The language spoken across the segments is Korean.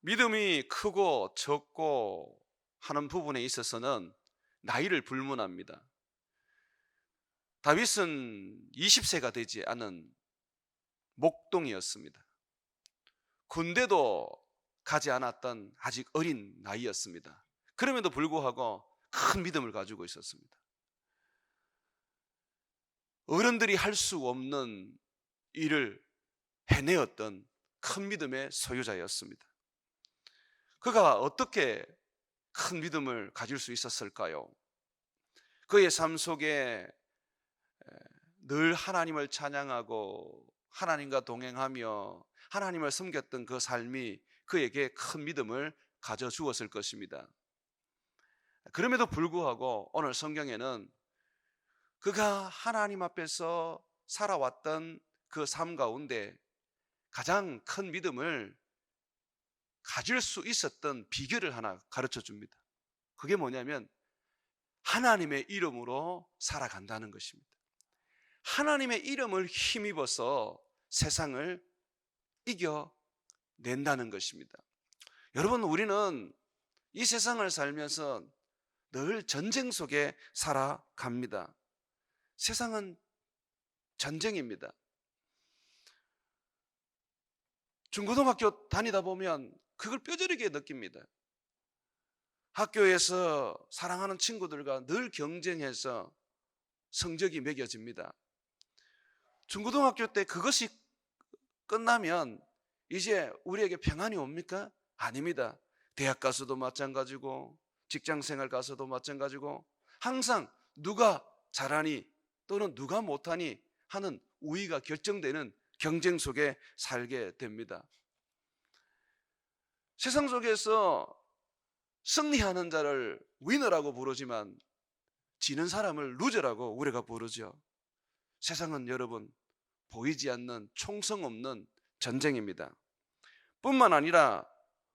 믿음이 크고 적고 하는 부분에 있어서는 나이를 불문합니다. 다윗은 20세가 되지 않은 목동이었습니다. 군대도 가지 않았던 아직 어린 나이였습니다. 그럼에도 불구하고 큰 믿음을 가지고 있었습니다. 어른들이 할 수 없는 일을 해내었던 큰 믿음의 소유자였습니다. 그가 어떻게 큰 믿음을 가질 수 있었을까요? 그의 삶 속에 늘 하나님을 찬양하고 하나님과 동행하며 하나님을 섬겼던 그 삶이 그에게 큰 믿음을 가져 주었을 것입니다. 그럼에도 불구하고 오늘 성경에는 그가 하나님 앞에서 살아왔던 그 삶 가운데 가장 큰 믿음을 가질 수 있었던 비결을 하나 가르쳐 줍니다. 그게 뭐냐면 하나님의 이름으로 살아간다는 것입니다. 하나님의 이름을 힘입어서 세상을 이겨낸다는 것입니다. 여러분, 우리는 이 세상을 살면서 늘 전쟁 속에 살아갑니다. 세상은 전쟁입니다. 중고등학교 다니다 보면 그걸 뼈저리게 느낍니다. 학교에서 사랑하는 친구들과 늘 경쟁해서 성적이 매겨집니다. 중고등학교 때 그것이 끝나면 이제 우리에게 평안이 옵니까? 아닙니다. 대학 가서도 마찬가지고 직장생활 가서도 마찬가지고 항상 누가 잘하니 또는 누가 못하니 하는 우위가 결정되는 경쟁 속에 살게 됩니다. 세상 속에서 승리하는 자를 위너라고 부르지만 지는 사람을 루저라고 우리가 부르죠. 세상은 여러분 보이지 않는 총성 없는 전쟁입니다. 뿐만 아니라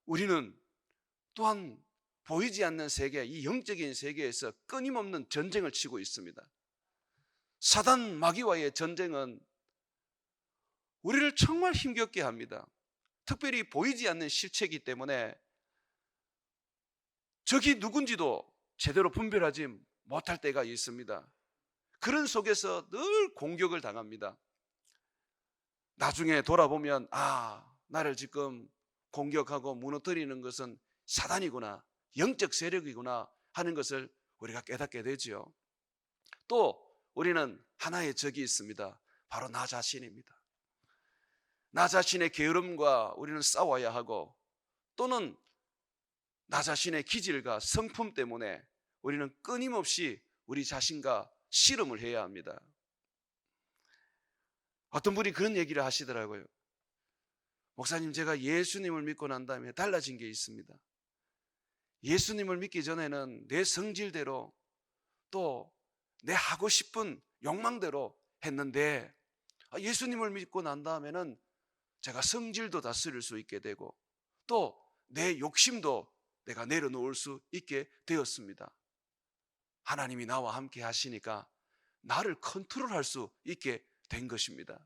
우리는 또한 보이지 않는 세계, 이 영적인 세계에서 끊임없는 전쟁을 치고 있습니다. 사단 마귀와의 전쟁은 우리를 정말 힘겹게 합니다. 특별히 보이지 않는 실체이기 때문에 적이 누군지도 제대로 분별하지 못할 때가 있습니다. 그런 속에서 늘 공격을 당합니다. 나중에 돌아보면 나를 지금 공격하고 무너뜨리는 것은 사단이구나, 영적 세력이구나 하는 것을 우리가 깨닫게 되지요. 또 우리는 하나의 적이 있습니다. 바로 나 자신입니다. 나 자신의 게으름과 우리는 싸워야 하고, 또는 나 자신의 기질과 성품 때문에 우리는 끊임없이 우리 자신과 씨름을 해야 합니다. 어떤 분이 그런 얘기를 하시더라고요. 목사님, 제가 예수님을 믿고 난 다음에 달라진 게 있습니다. 예수님을 믿기 전에는 내 성질대로 또 내 하고 싶은 욕망대로 했는데 예수님을 믿고 난 다음에는 제가 성질도 다스릴 수 있게 되고 또 내 욕심도 내가 내려놓을 수 있게 되었습니다. 하나님이 나와 함께 하시니까 나를 컨트롤할 수 있게 된 것입니다.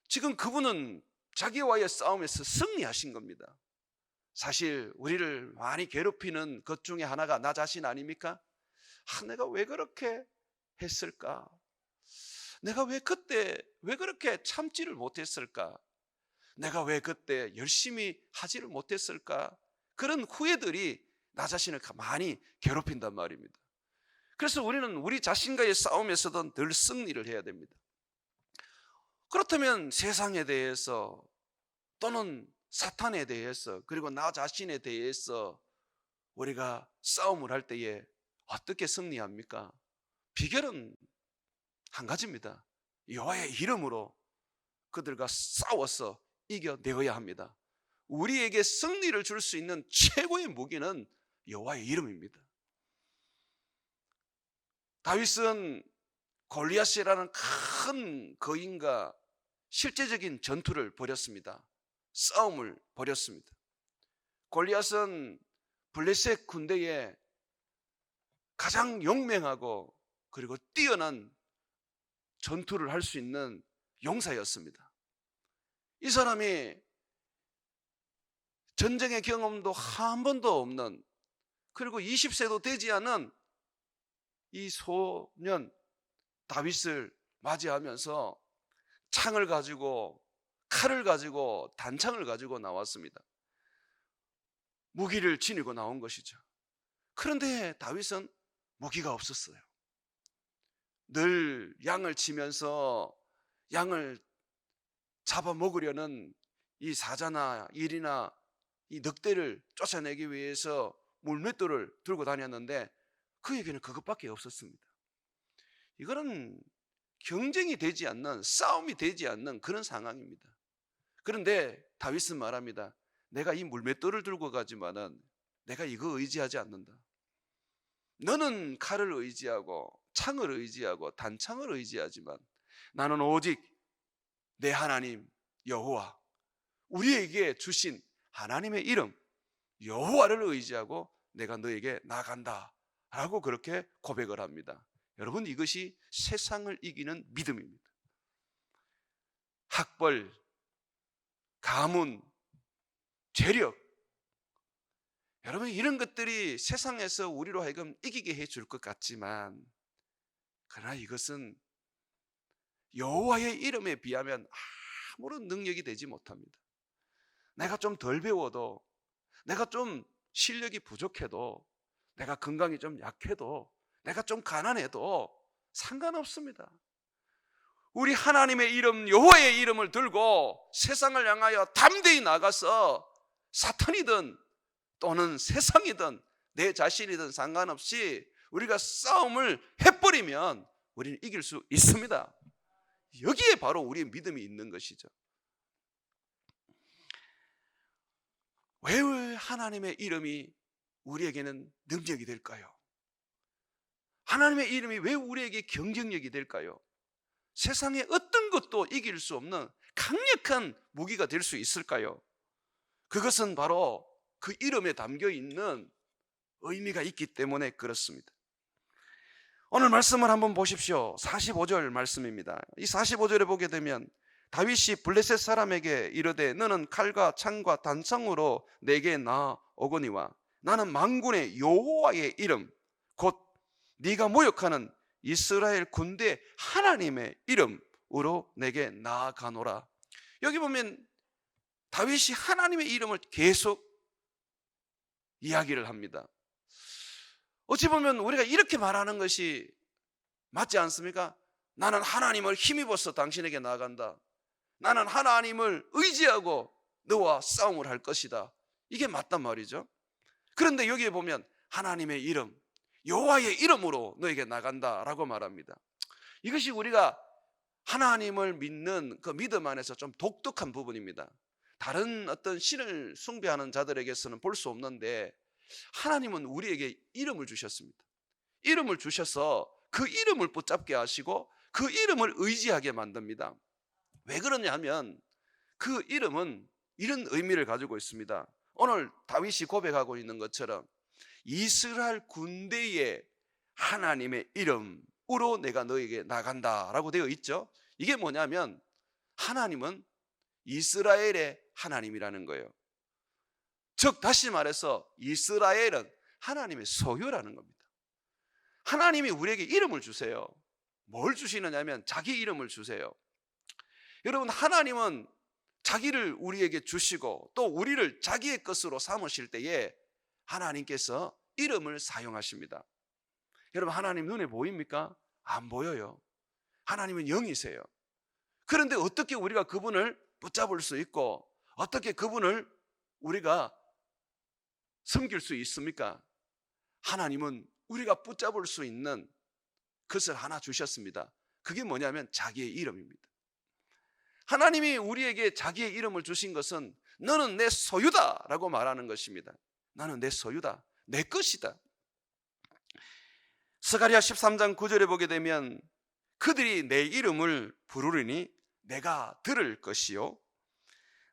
지금 그분은 자기와의 싸움에서 승리하신 겁니다. 사실 우리를 많이 괴롭히는 것 중에 하나가 나 자신 아닙니까? 내가 왜 그렇게 했을까? 내가 왜 그때 왜 그렇게 참지를 못했을까? 내가 왜 그때 열심히 하지를 못했을까? 그런 후회들이 나 자신을 많이 괴롭힌단 말입니다. 그래서 우리는 우리 자신과의 싸움에서도 늘 승리를 해야 됩니다. 그렇다면 세상에 대해서 또는 사탄에 대해서 그리고 나 자신에 대해서 우리가 싸움을 할 때에 어떻게 승리합니까? 비결은 한 가지입니다. 여호와의 이름으로 그들과 싸워서 이겨내어야 합니다. 우리에게 승리를 줄 수 있는 최고의 무기는 여호와의 이름입니다. 다윗은 골리앗이라는 큰 거인과 실제적인 전투를 벌였습니다. 싸움을 벌였습니다. 골리앗은 블레셋 군대에 가장 용맹하고 그리고 뛰어난 전투를 할 수 있는 용사였습니다. 이 사람이 전쟁의 경험도 한 번도 없는, 그리고 20세도 되지 않은 이 소년 다윗을 맞이하면서 창을 가지고, 칼을 가지고, 단창을 가지고 나왔습니다. 무기를 지니고 나온 것이죠. 그런데 다윗은 무기가 없었어요. 늘 양을 치면서 양을 잡아먹으려는 이 사자나 일이나 이 늑대를 쫓아내기 위해서 물맷돌을 들고 다녔는데 그에게는 그것밖에 없었습니다. 이거는 경쟁이 되지 않는, 싸움이 되지 않는 그런 상황입니다. 그런데 다윗은 말합니다. 내가 이 물맷돌을 들고 가지만은 내가 이거 의지하지 않는다. 너는 칼을 의지하고 창을 의지하고 단창을 의지하지만 나는 오직 내 하나님 여호와, 우리에게 주신 하나님의 이름 여호와를 의지하고 내가 너에게 나간다 라고 그렇게 고백을 합니다. 여러분, 이것이 세상을 이기는 믿음입니다. 학벌, 가문, 재력, 여러분, 이런 것들이 세상에서 우리로 하여금 이기게 해줄 것 같지만, 그러나 이것은 여호와의 이름에 비하면 아무런 능력이 되지 못합니다. 내가 좀 덜 배워도, 내가 좀 실력이 부족해도, 내가 건강이 좀 약해도, 내가 좀 가난해도 상관없습니다. 우리 하나님의 이름, 여호와의 이름을 들고 세상을 향하여 담대히 나가서 사탄이든 또는 세상이든 내 자신이든 상관없이 우리가 싸움을 해버리면 우리는 이길 수 있습니다. 여기에 바로 우리의 믿음이 있는 것이죠. 왜 하나님의 이름이 우리에게는 능력이 될까요? 하나님의 이름이 왜 우리에게 경쟁력이 될까요? 세상에 어떤 것도 이길 수 없는 강력한 무기가 될 수 있을까요? 그것은 바로 그 이름에 담겨 있는 의미가 있기 때문에 그렇습니다. 오늘 말씀을 한번 보십시오. 45절 말씀입니다. 이 45절에 보게 되면 다윗이 블레셋 사람에게 이르되 너는 칼과 창과 단창으로 내게 나오거니와 나는 만군의 여호와의 이름 곧 네가 모욕하는 이스라엘 군대 하나님의 이름으로 내게 나아가노라. 여기 보면 다윗이 하나님의 이름을 계속 이야기를 합니다. 어찌 보면 우리가 이렇게 말하는 것이 맞지 않습니까? 나는 하나님을 힘입어서 당신에게 나아간다. 나는 하나님을 의지하고 너와 싸움을 할 것이다. 이게 맞단 말이죠. 그런데 여기에 보면 하나님의 이름, 여호와의 이름으로 너에게 나간다라고 말합니다. 이것이 우리가 하나님을 믿는 그 믿음 안에서 좀 독특한 부분입니다. 다른 어떤 신을 숭배하는 자들에게서는 볼 수 없는데 하나님은 우리에게 이름을 주셨습니다. 이름을 주셔서 그 이름을 붙잡게 하시고 그 이름을 의지하게 만듭니다. 왜 그러냐 하면 그 이름은 이런 의미를 가지고 있습니다. 오늘 다윗이 고백하고 있는 것처럼 이스라엘 군대의 하나님의 이름으로 내가 너에게 나간다라고 되어 있죠. 이게 뭐냐면 하나님은 이스라엘의 하나님이라는 거예요. 즉 다시 말해서 이스라엘은 하나님의 소유라는 겁니다. 하나님이 우리에게 이름을 주세요. 뭘 주시느냐면 자기 이름을 주세요. 여러분, 하나님은 자기를 우리에게 주시고 또 우리를 자기의 것으로 삼으실 때에 하나님께서 이름을 사용하십니다. 여러분, 하나님 눈에 보입니까? 안 보여요. 하나님은 영이세요. 그런데 어떻게 우리가 그분을 붙잡을 수 있고 어떻게 그분을 우리가 섬길 수 있습니까? 하나님은 우리가 붙잡을 수 있는 것을 하나 주셨습니다. 그게 뭐냐면 자기의 이름입니다. 하나님이 우리에게 자기의 이름을 주신 것은 너는 내 소유다 라고 말하는 것입니다. 나는 내 소유다, 내 것이다. 스가랴 13장 9절에 보게 되면 그들이 내 이름을 부르리니 내가 들을 것이요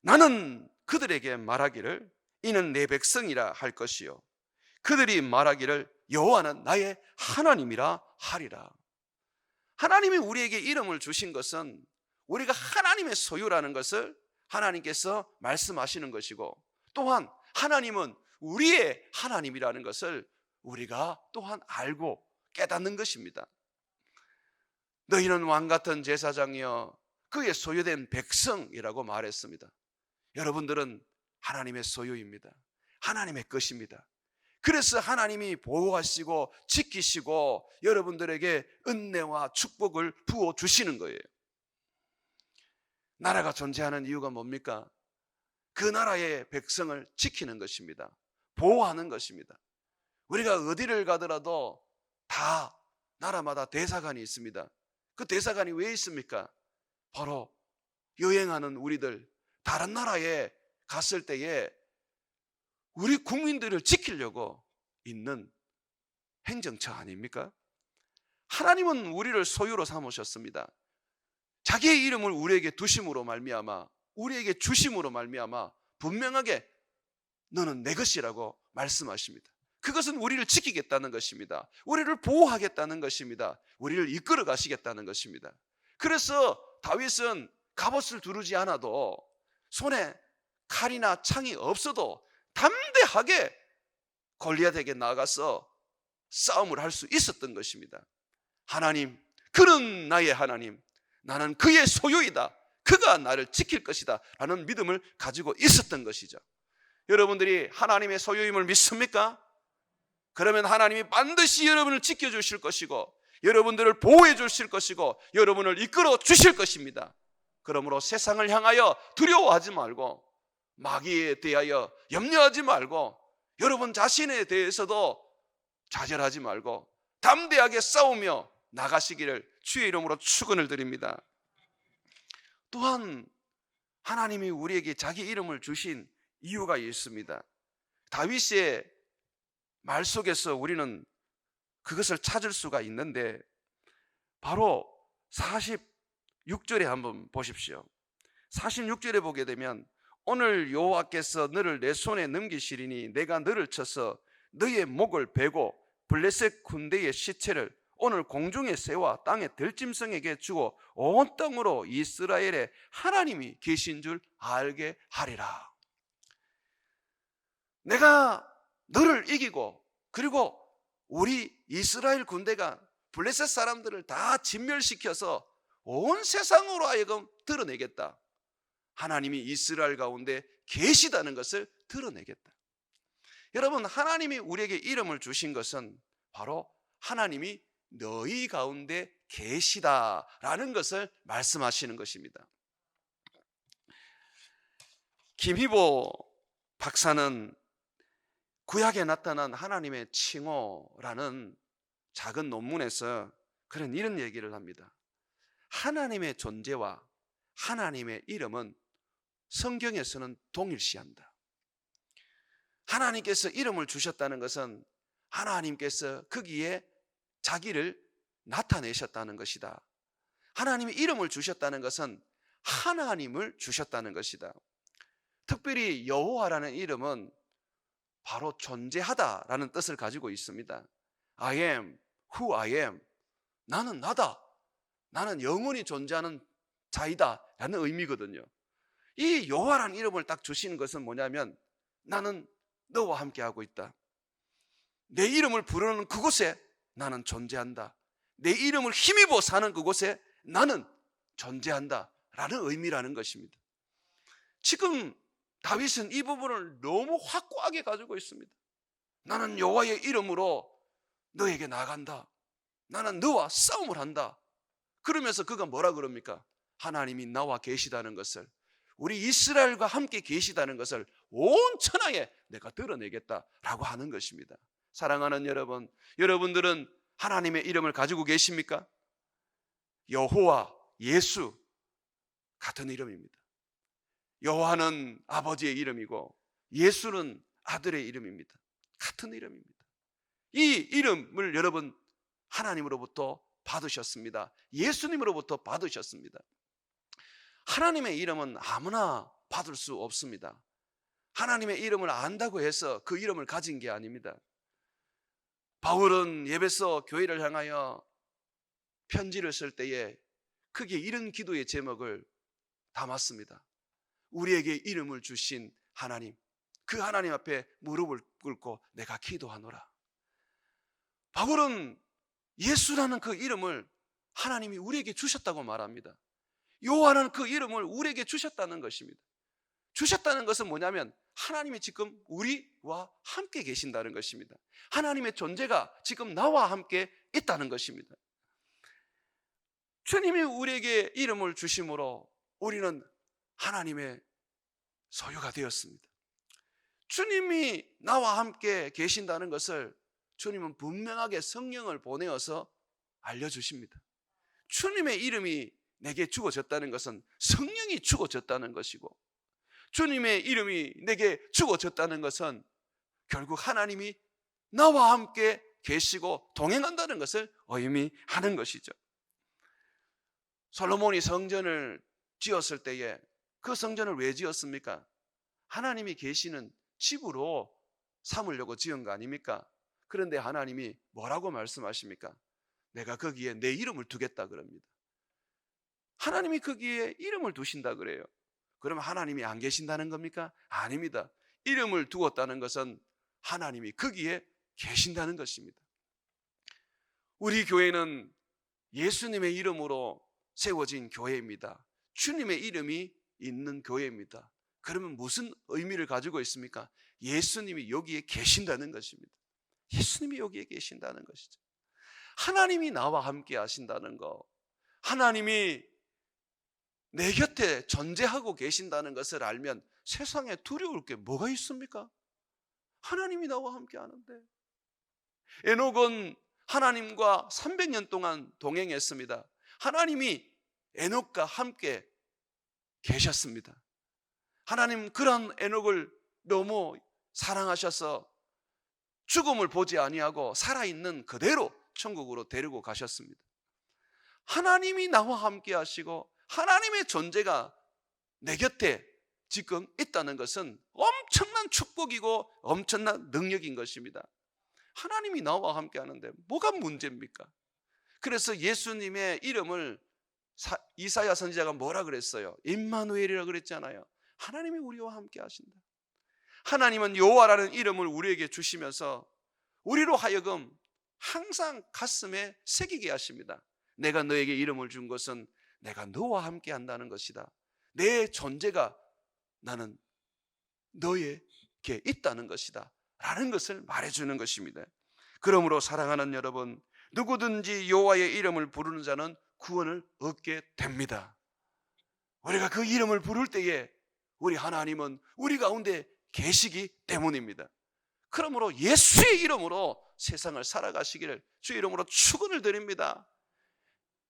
나는 그들에게 말하기를 이는 내 백성이라 할 것이요 그들이 말하기를 여호와는 나의 하나님이라 하리라. 하나님이 우리에게 이름을 주신 것은 우리가 하나님의 소유라는 것을 하나님께서 말씀하시는 것이고 또한 하나님은 우리의 하나님이라는 것을 우리가 또한 알고 깨닫는 것입니다. 너희는 왕같은 제사장이여 그의 소유된 백성이라고 말했습니다. 여러분들은 하나님의 소유입니다. 하나님의 것입니다. 그래서 하나님이 보호하시고 지키시고 여러분들에게 은혜와 축복을 부어주시는 거예요. 나라가 존재하는 이유가 뭡니까? 그 나라의 백성을 지키는 것입니다. 보호하는 것입니다. 우리가 어디를 가더라도 다 나라마다 대사관이 있습니다. 그 대사관이 왜 있습니까? 바로 여행하는 우리들, 다른 나라에 갔을 때에 우리 국민들을 지키려고 있는 행정처 아닙니까? 하나님은 우리를 소유로 삼으셨습니다. 자기의 이름을 우리에게 두심으로 말미암아, 우리에게 주심으로 말미암아 분명하게 너는 내 것이라고 말씀하십니다. 그것은 우리를 지키겠다는 것입니다. 우리를 보호하겠다는 것입니다. 우리를 이끌어 가시겠다는 것입니다. 그래서 다윗은 갑옷을 두르지 않아도, 손에 칼이나 창이 없어도 담대하게 골리앗에게 나가서 싸움을 할 수 있었던 것입니다. 하나님, 그는 나의 하나님, 나는 그의 소유이다, 그가 나를 지킬 것이다 라는 믿음을 가지고 있었던 것이죠. 여러분들이 하나님의 소유임을 믿습니까? 그러면 하나님이 반드시 여러분을 지켜주실 것이고 여러분들을 보호해 주실 것이고 여러분을 이끌어 주실 것입니다. 그러므로 세상을 향하여 두려워하지 말고, 마귀에 대하여 염려하지 말고, 여러분 자신에 대해서도 좌절하지 말고 담대하게 싸우며 나가시기를 주의 이름으로 축원을 드립니다. 또한 하나님이 우리에게 자기 이름을 주신 이유가 있습니다. 다윗의 말 속에서 우리는 그것을 찾을 수가 있는데, 바로 46절에 한번 보십시오. 46절에 보게 되면 오늘 여호와께서 너를 내 손에 넘기시리니 내가 너를 쳐서 너의 목을 베고 블레셋 군대의 시체를 오늘 공중의 새와 땅의 들짐승에게 주고 온 땅으로 이스라엘의 하나님이 계신 줄 알게 하리라. 내가 너를 이기고, 그리고 우리 이스라엘 군대가 블레셋 사람들을 다 진멸시켜서 온 세상으로 하여금 드러내겠다. 하나님이 이스라엘 가운데 계시다는 것을 드러내겠다. 여러분, 하나님이 우리에게 이름을 주신 것은 바로 하나님이 너희 가운데 계시다라는 것을 말씀하시는 것입니다. 김희보 박사는 구약에 나타난 하나님의 칭호라는 작은 논문에서 그런 이런 얘기를 합니다. 하나님의 존재와 하나님의 이름은 성경에서는 동일시한다. 하나님께서 이름을 주셨다는 것은 하나님께서 거기에 자기를 나타내셨다는 것이다. 하나님이 이름을 주셨다는 것은 하나님을 주셨다는 것이다. 특별히 여호와라는 이름은 바로 존재하다라는 뜻을 가지고 있습니다. I am who I am. 나는 나다. 나는 영원히 존재하는 자이다 라는 의미거든요. 이 여호와라는 이름을 딱 주시는 것은 뭐냐면, 나는 너와 함께하고 있다. 내 이름을 부르는 그곳에 나는 존재한다. 내 이름을 힘입어 사는 그곳에 나는 존재한다 라는 의미라는 것입니다. 지금 다윗은 이 부분을 너무 확고하게 가지고 있습니다. 나는 여호와의 이름으로 너에게 나간다. 나는 너와 싸움을 한다. 그러면서 그가 뭐라 그럽니까? 하나님이 나와 계시다는 것을, 우리 이스라엘과 함께 계시다는 것을 온 천하에 내가 드러내겠다라고 하는 것입니다. 사랑하는 여러분, 여러분들은 하나님의 이름을 가지고 계십니까? 여호와, 예수 같은 이름입니다. 여호와는 아버지의 이름이고 예수는 아들의 이름입니다. 같은 이름입니다. 이 이름을 여러분 하나님으로부터 받으셨습니다. 예수님으로부터 받으셨습니다. 하나님의 이름은 아무나 받을 수 없습니다. 하나님의 이름을 안다고 해서 그 이름을 가진 게 아닙니다. 바울은 에베소 교회를 향하여 편지를 쓸 때에 크게 이런 기도의 제목을 담았습니다. 우리에게 이름을 주신 하나님, 그 그 하나님 앞에 무릎을 꿇고 내가 기도하노라. 바울은 예수라는 그 이름을 하나님이 우리에게 주셨다고 말합니다. 요한은 그 이름을 우리에게 주셨다는 것입니다. 주셨다는 것은 뭐냐면 하나님이 지금 우리와 함께 계신다는 것입니다. 하나님의 존재가 지금 나와 함께 있다는 것입니다. 주님이 우리에게 이름을 주심으로 우리는 하나님의 소유가 되었습니다. 주님이 나와 함께 계신다는 것을 주님은 분명하게 성령을 보내어서 알려주십니다. 주님의 이름이 내게 주어졌다는 것은 성령이 주어졌다는 것이고, 주님의 이름이 내게 주어졌다는 것은 결국 하나님이 나와 함께 계시고 동행한다는 것을 의미하는 것이죠. 솔로몬이 성전을 지었을 때에 그 성전을 왜 지었습니까? 하나님이 계시는 집으로 삼으려고 지은 거 아닙니까? 그런데 하나님이 뭐라고 말씀하십니까? 내가 거기에 내 이름을 두겠다 그럽니다. 하나님이 거기에 이름을 두신다 그래요. 그러면 하나님이 안 계신다는 겁니까? 아닙니다. 이름을 두었다는 것은 하나님이 거기에 계신다는 것입니다. 우리 교회는 예수님의 이름으로 세워진 교회입니다. 주님의 이름이 있는 교회입니다. 그러면 무슨 의미를 가지고 있습니까? 예수님이 여기에 계신다는 것입니다. 예수님이 여기에 계신다는 것이죠. 하나님이 나와 함께 하신다는 것, 하나님이 내 곁에 존재하고 계신다는 것을 알면 세상에 두려울 게 뭐가 있습니까? 하나님이 나와 함께 하는데. 에녹은 하나님과 300년 동안 동행했습니다. 하나님이 에녹과 함께 계셨습니다. 하나님 그런 에녹을 너무 사랑하셔서 죽음을 보지 아니하고 살아있는 그대로 천국으로 데리고 가셨습니다. 하나님이 나와 함께 하시고 하나님의 존재가 내 곁에 지금 있다는 것은 엄청난 축복이고 엄청난 능력인 것입니다. 하나님이 나와 함께 하는데 뭐가 문제입니까? 그래서 예수님의 이름을 이사야 선지자가 뭐라 그랬어요? 임마누엘이라고 그랬잖아요. 하나님이 우리와 함께 하신다. 하나님은 여호와라는 이름을 우리에게 주시면서 우리로 하여금 항상 가슴에 새기게 하십니다. 내가 너에게 이름을 준 것은 내가 너와 함께 한다는 것이다. 내 존재가 나는 너에게 있다는 것이다 라는 것을 말해주는 것입니다. 그러므로 사랑하는 여러분, 누구든지 여호와의 이름을 부르는 자는 구원을 얻게 됩니다. 우리가 그 이름을 부를 때에 우리 하나님은 우리 가운데 계시기 때문입니다. 그러므로 예수의 이름으로 세상을 살아가시기를 주의 이름으로 축원을 드립니다.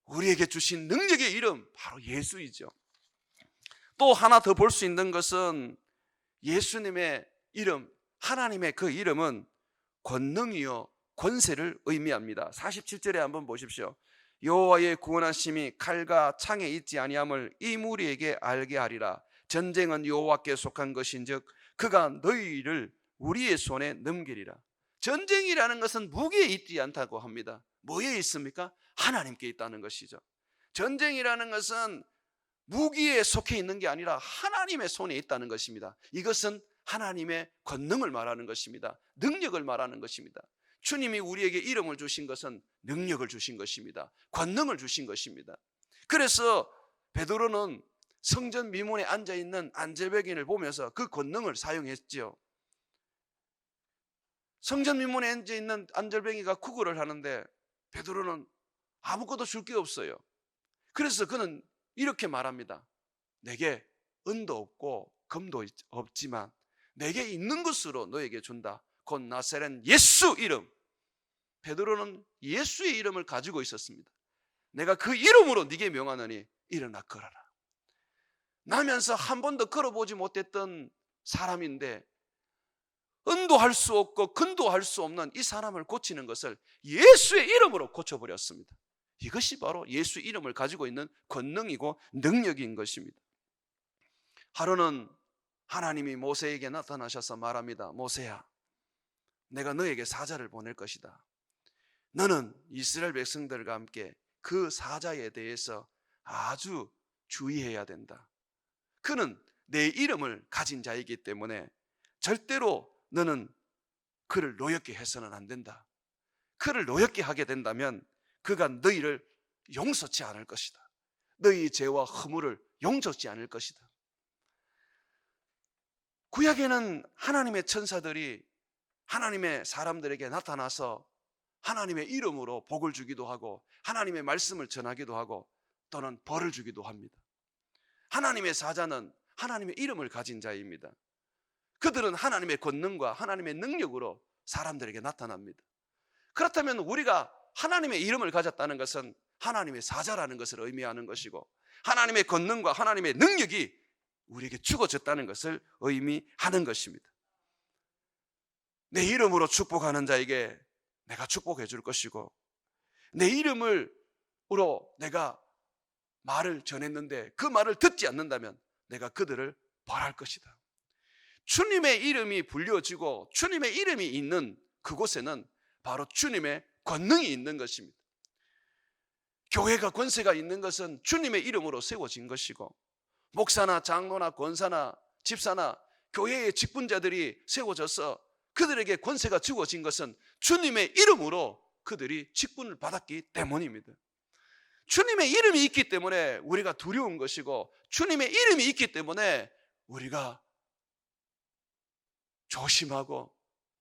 우리에게 주신 능력의 이름 바로 예수이죠. 또 하나 더 볼 수 있는 것은 예수님의 이름, 하나님의 그 이름은 권능이요 권세를 의미합니다. 47절에 한번 보십시오. 여호와의 구원하심이 칼과 창에 있지 아니함을 이 무리에게 알게 하리라. 전쟁은 여호와께 속한 것인즉 그가 너희를 우리의 손에 넘기리라. 전쟁이라는 것은 무기에 있지 않다고 합니다. 뭐에 있습니까? 하나님께 있다는 것이죠. 전쟁이라는 것은 무기에 속해 있는 게 아니라 하나님의 손에 있다는 것입니다. 이것은 하나님의 권능을 말하는 것입니다. 능력을 말하는 것입니다. 주님이 우리에게 이름을 주신 것은 능력을 주신 것입니다. 권능을 주신 것입니다. 그래서 베드로는 성전 미문에 앉아있는 안절배기를 보면서 그 권능을 사용했지요. 성전 미문에 앉아있는 안절뱅이가 구걸을 하는데 베드로는 아무것도 줄 게 없어요. 그래서 그는 이렇게 말합니다. 내게 은도 없고 금도 없지만 내게 있는 것으로 너에게 준다. 곧 나사렛 예수 이름. 베드로는 예수의 이름을 가지고 있었습니다. 내가 그 이름으로 네게 명하노니 일어나 걸어라. 나면서 한 번도 걸어보지 못했던 사람인데 은도 할 수 없고 금도 할 수 없는 이 사람을 고치는 것을 예수의 이름으로 고쳐버렸습니다. 이것이 바로 예수 이름을 가지고 있는 권능이고 능력인 것입니다. 하루는 하나님이 모세에게 나타나셔서 말합니다. 모세야, 내가 너에게 사자를 보낼 것이다. 너는 이스라엘 백성들과 함께 그 사자에 대해서 아주 주의해야 된다. 그는 내 이름을 가진 자이기 때문에 절대로 너는 그를 노엽게 해서는 안 된다. 그를 노엽게 하게 된다면 그가 너희를 용서치 않을 것이다. 너희 죄와 허물을 용서치 않을 것이다. 구약에는 하나님의 천사들이 하나님의 사람들에게 나타나서 하나님의 이름으로 복을 주기도 하고 하나님의 말씀을 전하기도 하고 또는 벌을 주기도 합니다. 하나님의 사자는 하나님의 이름을 가진 자입니다. 그들은 하나님의 권능과 하나님의 능력으로 사람들에게 나타납니다. 그렇다면 우리가 하나님의 이름을 가졌다는 것은 하나님의 사자라는 것을 의미하는 것이고 하나님의 권능과 하나님의 능력이 우리에게 주어졌다는 것을 의미하는 것입니다. 내 이름으로 축복하는 자에게 내가 축복해 줄 것이고 내 이름으로 내가 말을 전했는데 그 말을 듣지 않는다면 내가 그들을 벌할 것이다. 주님의 이름이 불려지고 주님의 이름이 있는 그곳에는 바로 주님의 권능이 있는 것입니다. 교회가 권세가 있는 것은 주님의 이름으로 세워진 것이고 목사나 장로나 권사나 집사나 교회의 직분자들이 세워져서 그들에게 권세가 주어진 것은 주님의 이름으로 그들이 직분을 받았기 때문입니다. 주님의 이름이 있기 때문에 우리가 두려운 것이고 주님의 이름이 있기 때문에 우리가 조심하고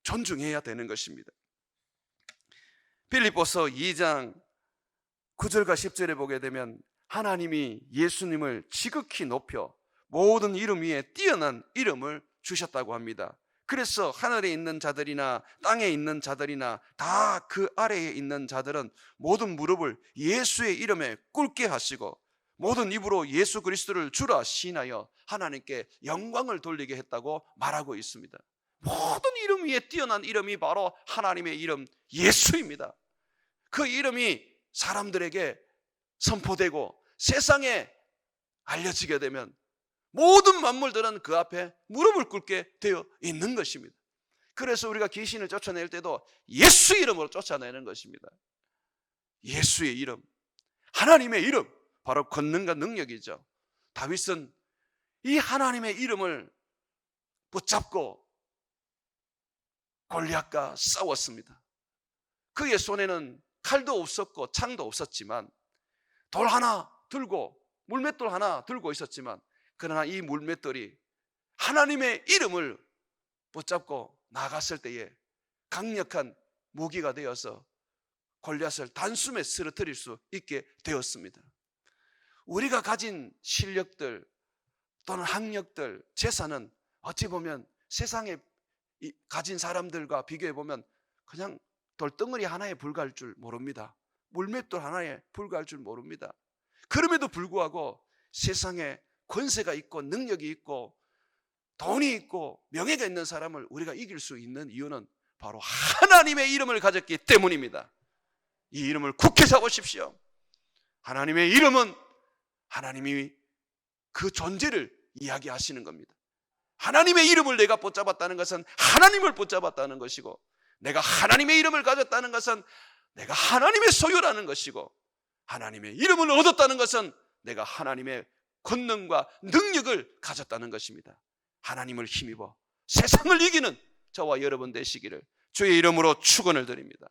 존중해야 되는 것입니다. 빌립보서 2장 9절과 10절에 보게 되면 하나님이 예수님을 지극히 높여 모든 이름 위에 뛰어난 이름을 주셨다고 합니다. 그래서 하늘에 있는 자들이나 땅에 있는 자들이나 다 그 아래에 있는 자들은 모든 무릎을 예수의 이름에 꿇게 하시고 모든 입으로 예수 그리스도를 주라 시인하여 하나님께 영광을 돌리게 했다고 말하고 있습니다. 모든 이름 위에 뛰어난 이름이 바로 하나님의 이름 예수입니다. 그 이름이 사람들에게 선포되고 세상에 알려지게 되면 모든 만물들은 그 앞에 무릎을 꿇게 되어 있는 것입니다. 그래서 우리가 귀신을 쫓아낼 때도 예수 이름으로 쫓아내는 것입니다. 예수의 이름, 하나님의 이름, 바로 권능과 능력이죠. 다윗은 이 하나님의 이름을 붙잡고 골리앗과 싸웠습니다. 그의 손에는 칼도 없었고 창도 없었지만 돌 하나 들고 물맷돌 하나 들고 있었지만 그러나 이 물맷돌이 하나님의 이름을 붙잡고 나갔을 때에 강력한 무기가 되어서 골리앗을 단숨에 쓰러뜨릴 수 있게 되었습니다. 우리가 가진 실력들 또는 학력들, 재산은 어찌 보면 세상에 가진 사람들과 비교해 보면 그냥 돌덩어리 하나에 불과할 줄 모릅니다. 물맷돌 하나에 불과할 줄 모릅니다. 그럼에도 불구하고 세상에 권세가 있고 능력이 있고 돈이 있고 명예가 있는 사람을 우리가 이길 수 있는 이유는 바로 하나님의 이름을 가졌기 때문입니다. 이 이름을 굳게 잡으십시오. 하나님의 이름은 하나님이 그 존재를 이야기하시는 겁니다. 하나님의 이름을 내가 붙잡았다는 것은 하나님을 붙잡았다는 것이고 내가 하나님의 이름을 가졌다는 것은 내가 하나님의 소유라는 것이고 하나님의 이름을 얻었다는 것은 내가 하나님의 권능과 능력을 가졌다는 것입니다. 하나님을 힘입어 세상을 이기는 저와 여러분 되시기를 주의 이름으로 축원을 드립니다.